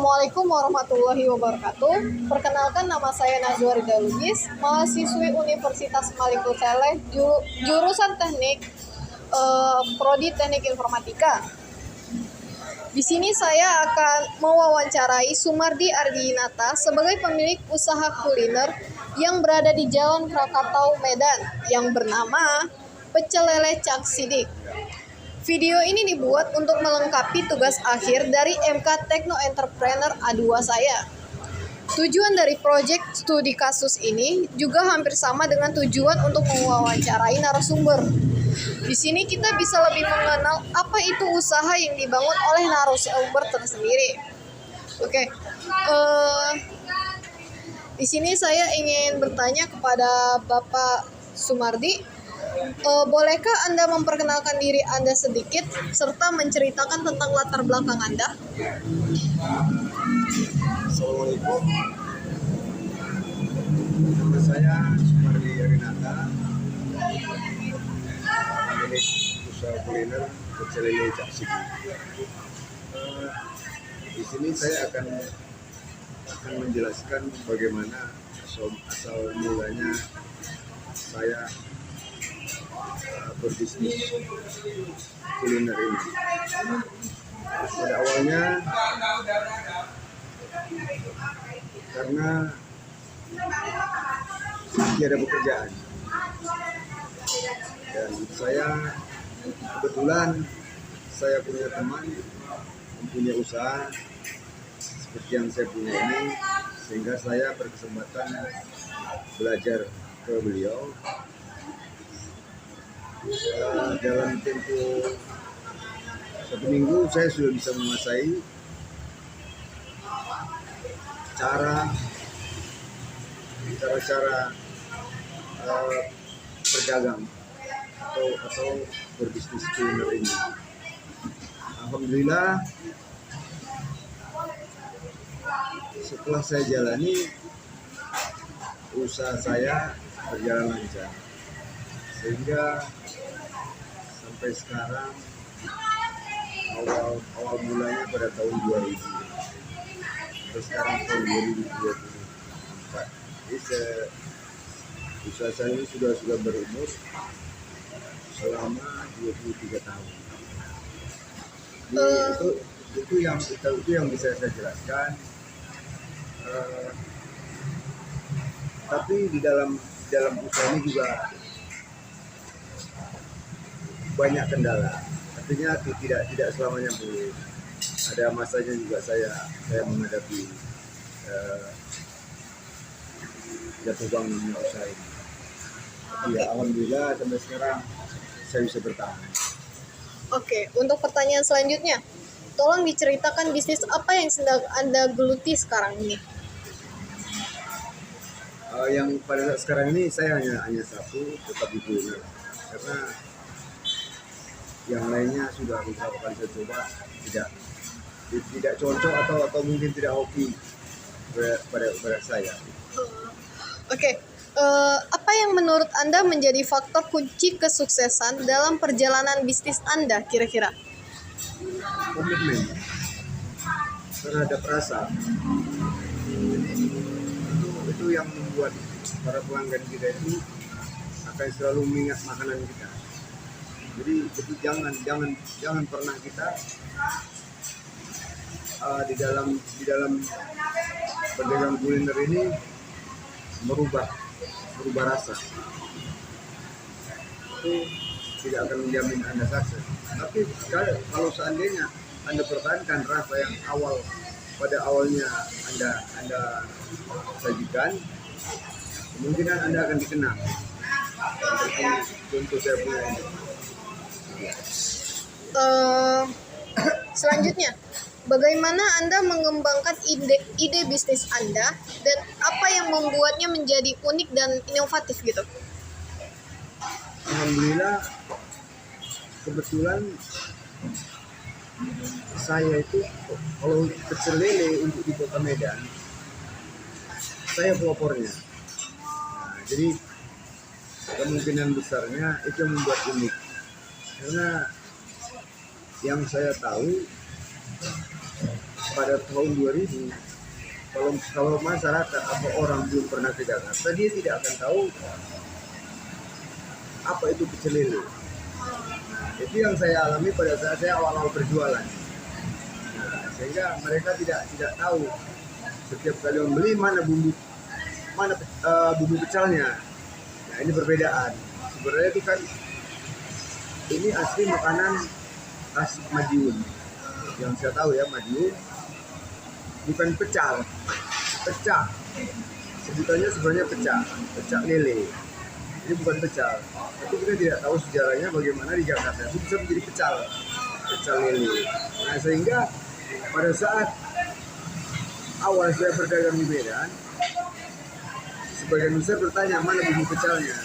Assalamualaikum warahmatullahi wabarakatuh. Perkenalkan, nama saya Najwa Rida Lubis, mahasiswi Universitas Malikul Saleh, jurusan Teknik Prodi Teknik Informatika. Di sini saya akan mewawancarai Sumardi Ardinata sebagai pemilik usaha kuliner yang berada di Jalan Krakatau, Medan, yang bernama Pecel Lele Cak Sidik. Video ini dibuat untuk melengkapi tugas akhir dari MK Tekno Entrepreneur A2 saya. Tujuan dari proyek studi kasus ini juga hampir sama dengan tujuan untuk mewawancarai narasumber. Di sini kita bisa lebih mengenal apa itu usaha yang dibangun oleh narasumber tersendiri. Oke, di sini saya ingin bertanya kepada Bapak Sumardi. Bolehkah Anda memperkenalkan diri Anda sedikit serta menceritakan tentang latar belakang Anda? Assalamualaikum. Nama saya Sumardi Ardinata, pemilik usaha kuliner Pecel Lele Cak Sidik. Di sini saya akan menjelaskan bagaimana asal mulanya saya berbisnis kuliner ini. Pada awalnya karena tiada pekerjaan, dan kebetulan saya punya teman mempunyai usaha seperti yang saya punya ini, sehingga saya berkesempatan belajar ke beliau. Dalam tempo 1 minggu saya sudah bisa menguasai cara berdagang atau berbisnis kuliner ini. Alhamdulillah, setelah saya jalani, usaha saya berjalan lancar, sehingga sampai sekarang awal mulanya pada tahun 2000, sampai sekarang tahun 2024. Jadi usaha saya ini sudah berumur selama 23 tahun. Itu yang bisa saya jelaskan. Tapi di dalam usaha ini juga banyak kendala, artinya tidak selamanya buruk. Ada masanya juga saya menghadapi jatuh bangunnya usaha ini. Ya, alhamdulillah sampai sekarang saya bisa bertahan. Oke, untuk pertanyaan selanjutnya, tolong diceritakan bisnis apa yang sedang Anda geluti sekarang ini. Yang pada saat sekarang ini saya hanya satu, tetap di kuliner, karena yang lainnya sudah beberapa kali saya coba, tidak cocok atau mungkin tidak hoki pada saya. Oke, apa yang menurut Anda menjadi faktor kunci kesuksesan dalam perjalanan bisnis Anda kira-kira? Komitmen terhadap rasa. Itu yang membuat para pelanggan kita itu akan selalu mengingat makanan kita. Jadi jangan pernah kita di dalam berdagang kuliner ini merubah rasa. Itu tidak akan menjamin Anda sukses. Tapi kalau seandainya Anda pertahankan rasa yang pada awalnya Anda sajikan, kemungkinan Anda akan dikenal. Seperti contoh saya punya ini. Selanjutnya, bagaimana Anda mengembangkan ide bisnis Anda dan apa yang membuatnya menjadi unik dan inovatif gitu? Alhamdulillah, kebetulan saya itu kalau pecel lele untuk di Kota Medan, saya pelopornya. Nah, jadi kemungkinan besarnya itu membuat unik, karena yang saya tahu pada tahun 2000, kalau masyarakat atau orang belum pernah ke Jakarta, dia tidak akan tahu apa itu pecel lele. Itu yang saya alami pada saat saya awal-awal berjualan. Nah, sehingga mereka tidak tahu setiap kali membeli mana bumbu pecelnya. Nah, ini perbedaan. Sebenarnya itu kan ini asli makanan khas Madiun. Yang saya tahu ya, Madiun bukan pecel, pecak. Sebutannya sebenarnya pecak lele. Ini bukan pecel. Tapi kita tidak tahu sejarahnya bagaimana di Jakarta itu bisa menjadi pecel lele. Nah, sehingga pada saat awal saya berdagang di Medan, sebagian besar bertanya mana bumbu pecelnya.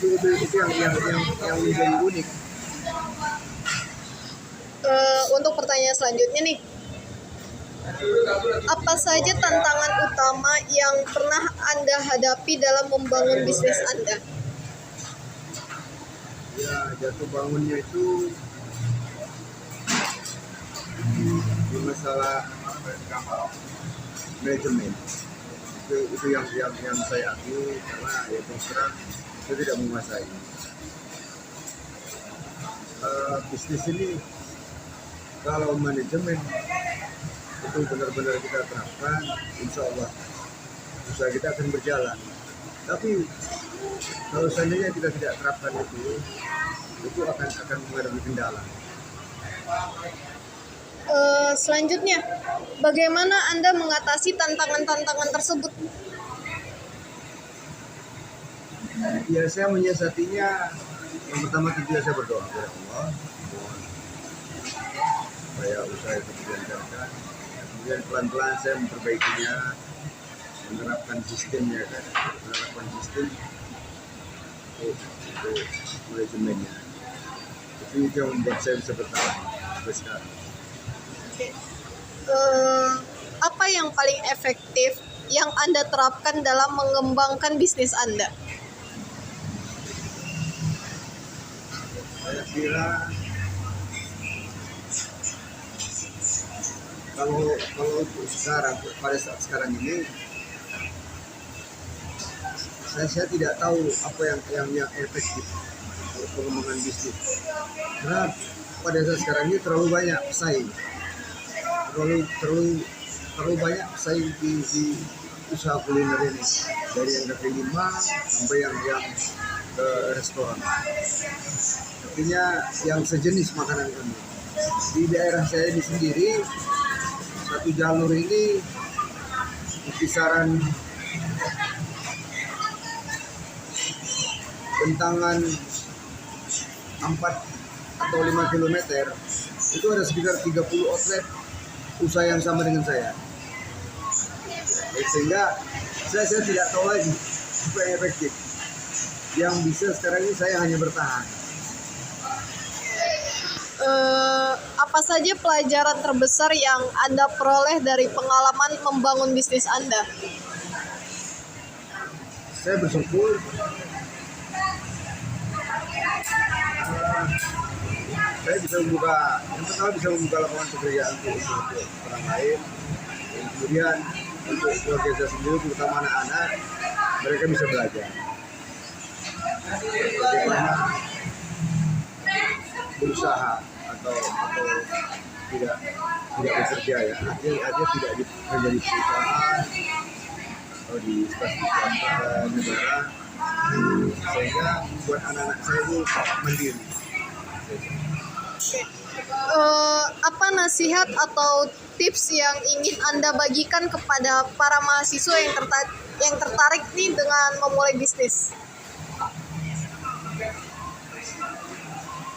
Itu yang menjadi unik. Untuk pertanyaan selanjutnya nih, apa saja tantangan utama yang pernah Anda hadapi dalam membangun bisnis Anda? Ya, jatuh bangunnya itu di masalah manajemen. Itu yang saya akui, karena ya terus terang saya tidak menguasai. Bisnis ini kalau manajemen itu benar-benar kita terapkan, insya Allah usaha kita akan berjalan. Tapi kalau seandainya kita tidak terapkan itu akan menghadapi kendala. Selanjutnya, bagaimana Anda mengatasi tantangan-tantangan tersebut? Ya, saya menyiasatinya, yang pertama tentu saya berdoa kepada Allah supaya usaha itu dilancarkan. Kemudian pelan-pelan saya memperbaikinya, menerapkan sistemnya kan, menerapkan sistem untuk manajemennya. Itu yang membuat saya bisa bertahan sampai sekarang. Apa yang paling efektif yang Anda terapkan dalam mengembangkan bisnis Anda? Saya kira kalau untuk sekarang, pada saat sekarang ini, saya tidak tahu apa yang efektif untuk pengembangan bisnis. Karena pada saat sekarang ini terlalu banyak pesaing, terlalu banyak pesaing di usaha kuliner ini, dari yang kaki lima sampai yang ke restoran. Artinya yang sejenis makanan kami. Di daerah saya ini sendiri, satu jalur ini kisaran bentangan 4 atau 5 km itu ada sekitar 30 outlet usaha yang sama dengan saya. Sehingga saya tidak tahu lagi apa yang efektif. Yang bisa sekarang ini saya hanya bertahan. Apa saja pelajaran terbesar yang Anda peroleh dari pengalaman membangun bisnis Anda? Saya bersyukur saya bisa membuka, yang pertama bisa membuka lapangan pekerjaan untuk orang lain, dan kemudian untuk keluarga saya sendiri, terutama anak-anak, mereka bisa belajar bagaimana berusaha atau tidak bekerja ya, artinya tidak bekerja di perusahaan atau di instansi swasta negara, sehingga membuat anak-anak saya itu mandiri. Apa nasihat atau tips yang ingin Anda bagikan kepada para mahasiswa yang tertarik nih dengan memulai bisnis?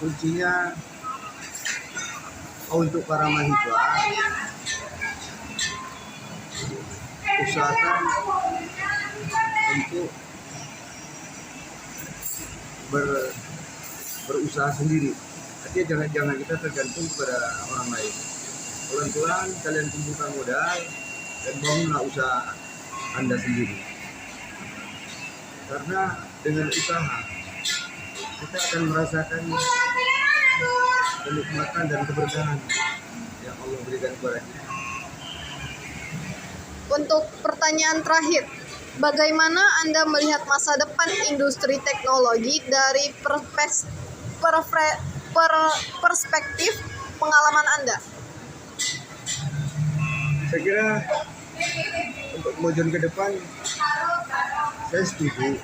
Kuncinya untuk para mahasiswa, usahakan untuk berusaha sendiri. Artinya jangan kita tergantung kepada orang lain. Pelan-pelan kalian kumpulkan modal dan bangunlah usaha Anda sendiri. Karena dengan usaha kita akan merasakan kenikmatan dan keberkahan yang Allah berikan kepada kita. Untuk pertanyaan terakhir, bagaimana Anda melihat masa depan industri teknologi dari perspektif pengalaman Anda? Saya kira untuk kemajuan ke depan saya setuju.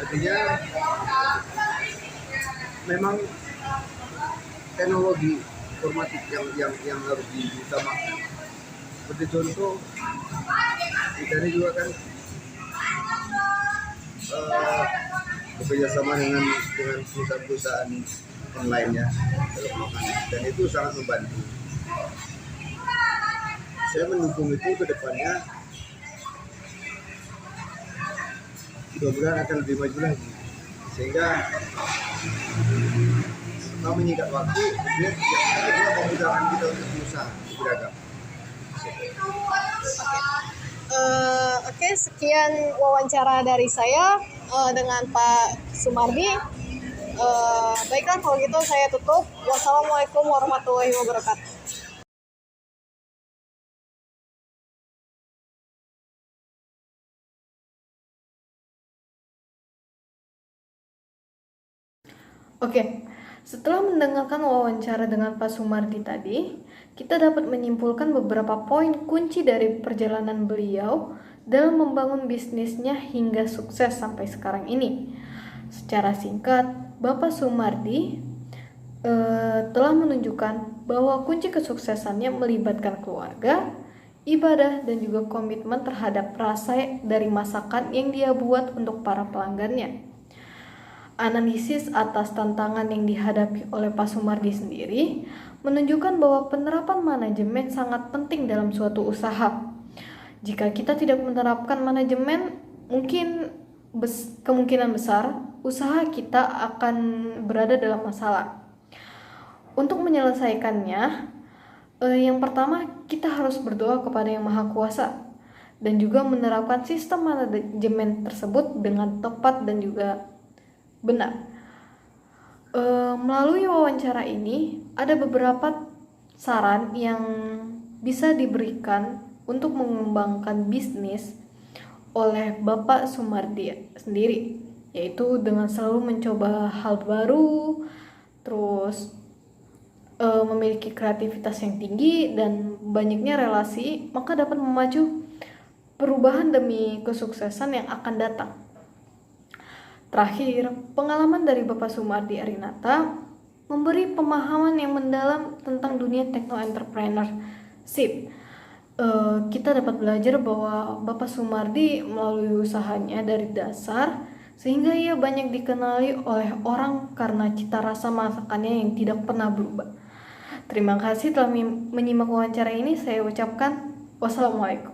Artinya memang teknologi informatik yang harus diutamakan. Seperti contoh kita ini juga kan bekerjasama dengan perusahaan-perusahaan online ya, dan itu sangat membantu. Saya mendukung itu ke depannya, mudah-mudahan akan lebih maju lagi, sehingga kita menyikat waktu, kemudian yang memudahkan kita untuk berusaha beragam. Oke, sekian wawancara dari saya dengan Pak Sumardi. Baiklah kalau gitu saya tutup. Wassalamualaikum warahmatullahi wabarakatuh. Oke, setelah mendengarkan wawancara dengan Pak Sumardi tadi, kita dapat menyimpulkan beberapa poin kunci dari perjalanan beliau dalam membangun bisnisnya hingga sukses sampai sekarang ini. Secara singkat, Bapak Sumardi telah menunjukkan bahwa kunci kesuksesannya melibatkan keluarga, ibadah, dan juga komitmen terhadap rasa dari masakan yang dia buat untuk para pelanggannya. Analisis atas tantangan yang dihadapi oleh Pak Sumardi sendiri menunjukkan bahwa penerapan manajemen sangat penting dalam suatu usaha. Jika kita tidak menerapkan manajemen, kemungkinan besar usaha kita akan berada dalam masalah. Untuk menyelesaikannya, yang pertama kita harus berdoa kepada Yang Maha Kuasa dan juga menerapkan sistem manajemen tersebut dengan tepat dan juga benar. Melalui wawancara ini ada beberapa saran yang bisa diberikan untuk mengembangkan bisnis oleh Bapak Sumardi sendiri, yaitu dengan selalu mencoba hal baru, terus memiliki kreativitas yang tinggi dan banyaknya relasi, maka dapat memacu perubahan demi kesuksesan yang akan datang. Terakhir, pengalaman dari Bapak Sumardi Arinata memberi pemahaman yang mendalam tentang dunia techno-entrepreneurship. Kita dapat belajar bahwa Bapak Sumardi melalui usahanya dari dasar, sehingga ia banyak dikenali oleh orang karena cita rasa masakannya yang tidak pernah berubah. Terima kasih telah menyimak wawancara ini. Saya ucapkan wassalamualaikum.